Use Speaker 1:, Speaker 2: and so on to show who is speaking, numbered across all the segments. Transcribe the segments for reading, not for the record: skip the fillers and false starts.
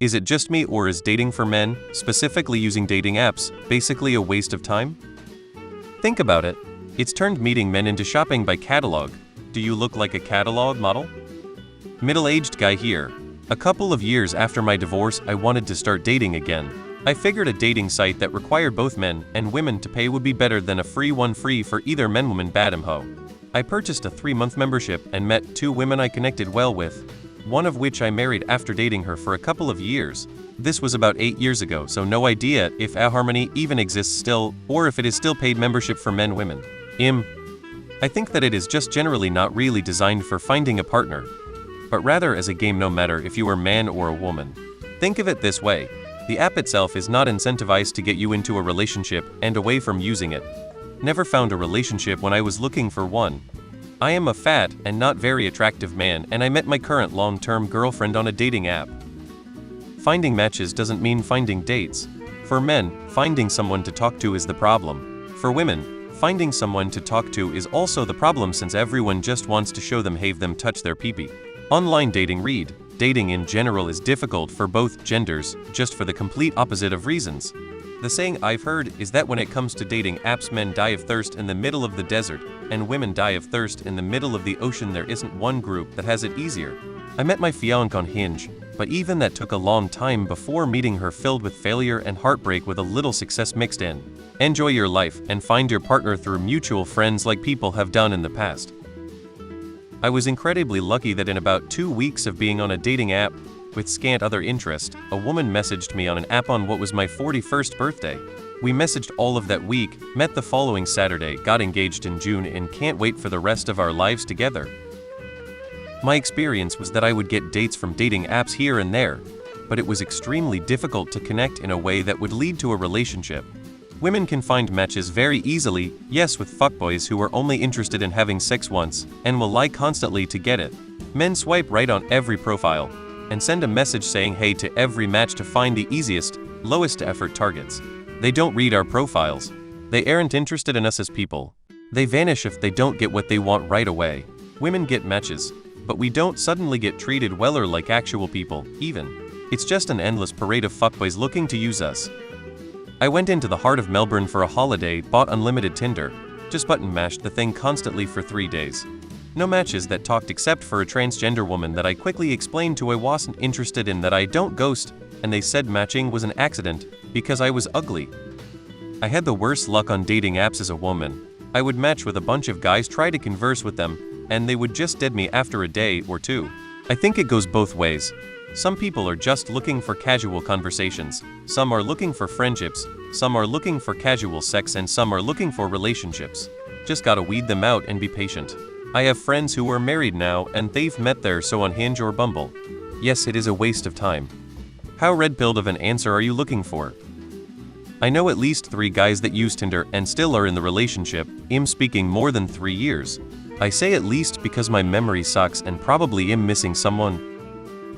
Speaker 1: Is it just me, or is dating for men, specifically using dating apps, basically a waste of time? Think about it. It's turned meeting men into shopping by catalog. Do you look like a catalog model? Middle-aged guy here. A couple of years after my divorce, I wanted to start dating again. I figured a dating site that required both men and women to pay would be better than a free for either men woman bottom hoe. I purchased a 3-month membership and met 2 women I connected well with, one of which I married after dating her for a couple of years. This was about 8 years ago, so no idea if eHarmony even exists still, or if it is still paid membership for men-women. I think that it is just generally not really designed for finding a partner, but rather as a game no matter if you are man or a woman. Think of it this way. The app itself is not incentivized to get you into a relationship and away from using it. Never found a relationship when I was looking for one. I am a fat and not very attractive man, and I met my current long-term girlfriend on a dating app. Finding matches doesn't mean finding dates. For men, finding someone to talk to is the problem. For women, finding someone to talk to is also the problem, since everyone just wants to show them, have them touch their pee-pee. Online dating read. Dating in general is difficult for both genders, just for the complete opposite of reasons. The saying I've heard is that when it comes to dating apps, men die of thirst in the middle of the desert, and women die of thirst in the middle of the ocean. There isn't one group that has it easier. I met my fiancée on Hinge, but even that took a long time before meeting her, filled with failure and heartbreak with a little success mixed in. Enjoy your life and find your partner through mutual friends like people have done in the past. I was incredibly lucky that in about 2 weeks of being on a dating app, with scant other interest, a woman messaged me on an app on what was my 41st birthday. We messaged all of that week, met the following Saturday, got engaged in June, and can't wait for the rest of our lives together. My experience was that I would get dates from dating apps here and there, but it was extremely difficult to connect in a way that would lead to a relationship. Women can find matches very easily, yes, with fuckboys who are only interested in having sex once, and will lie constantly to get it. Men swipe right on every profile, and send a message saying hey to every match to find the easiest, lowest effort targets. They don't read our profiles. They aren't interested in us as people. They vanish if they don't get what they want right away. Women get matches, but we don't suddenly get treated well or like actual people, even. It's just an endless parade of fuckboys looking to use us. I went into the heart of Melbourne for a holiday, bought unlimited Tinder, just button mashed the thing constantly for 3 days. No matches that talked except for a transgender woman that I quickly explained to I wasn't interested in, that I don't ghost, and they said matching was an accident because I was ugly. I had the worst luck on dating apps as a woman. I would match with a bunch of guys, try to converse with them, and they would just dead me after a day or 2. I think it goes both ways. Some people are just looking for casual conversations, some are looking for friendships, some are looking for casual sex, and some are looking for relationships. Just gotta weed them out and be patient. I have friends who are married now and they've met there, so on Hinge or Bumble. Yes, it is a waste of time. How red-pilled of an answer are you looking for? I know at least 3 guys that use Tinder and still are in the relationship, speaking more than 3 years. I say at least because my memory sucks and probably am missing someone.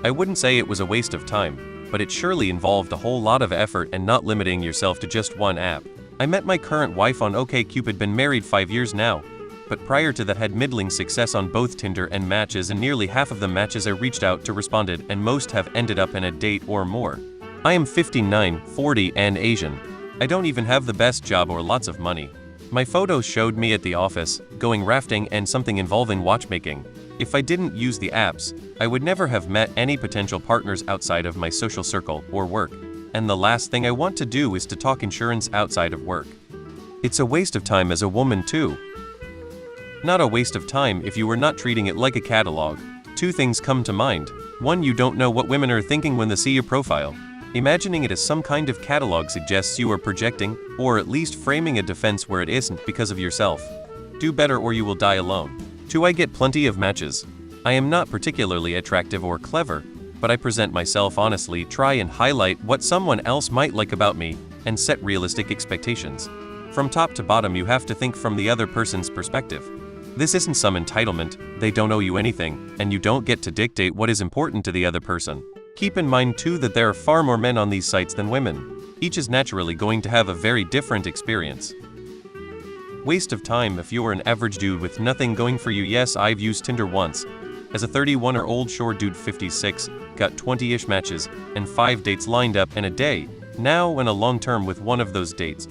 Speaker 1: I wouldn't say it was a waste of time, but it surely involved a whole lot of effort and not limiting yourself to just one app. I met my current wife on OkCupid, been married 5 years now, but prior to that had middling success on both Tinder and Matches, and nearly half of the matches I reached out to responded, and most have ended up in a date or more. I am 59, 40, and Asian. I don't even have the best job or lots of money. My photos showed me at the office, going rafting, and something involving watchmaking. If I didn't use the apps, I would never have met any potential partners outside of my social circle or work. And the last thing I want to do is to talk insurance outside of work. It's a waste of time as a woman too. Not a waste of time if you were not treating it like a catalog. 2 things come to mind. 1, you don't know what women are thinking when they see your profile. Imagining it as some kind of catalog suggests you are projecting, or at least framing a defense where it isn't because of yourself. Do better or you will die alone. 2, I get plenty of matches. I am not particularly attractive or clever, but I present myself honestly, try and highlight what someone else might like about me, and set realistic expectations. From top to bottom, you have to think from the other person's perspective. This isn't some entitlement, they don't owe you anything, and you don't get to dictate what is important to the other person. Keep in mind too that there are far more men on these sites than women. Each is naturally going to have a very different experience. Waste of time if you are an average dude with nothing going for you. Yes, I've used Tinder once, As a 31-year-old shore dude 56, got 20-ish matches and 5 dates lined up in a day. Now in a long term with one of those dates,